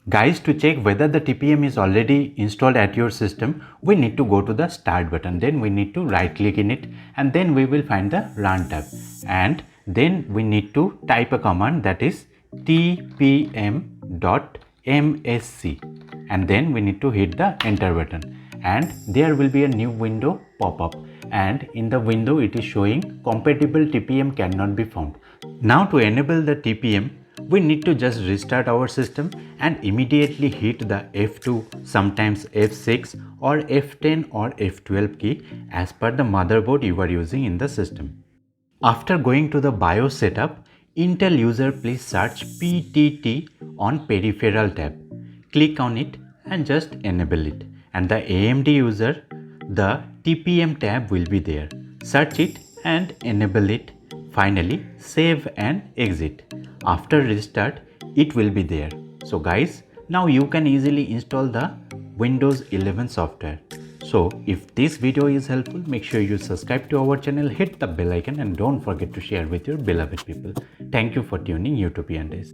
Guys, to check whether the TPM is already installed at your system, we need to go to the start button. Then we need to right click in it and then we will find the run tab. And then we need to type a command, that is tpm.msc, and then we need to hit the enter button and there will be a new window pop up, and in the window it is showing compatible TPM cannot be found. Now to enable the TPM, we need to just restart our system and immediately hit the F2, sometimes F6 or F10 or F12 key as per the motherboard you are using in the system. After going to the BIOS setup, Intel user please search PTT on peripheral tab. Click on it and just enable it, and the AMD user, the TPM tab will be there. Search it and enable it. Finally save and exit. After restart it will be there. So guys, now you can easily install the Windows 11 software. So if this video is helpful, make sure you subscribe to our channel, hit the bell icon and don't forget to share with your beloved people. Thank you for tuning Utopian Days.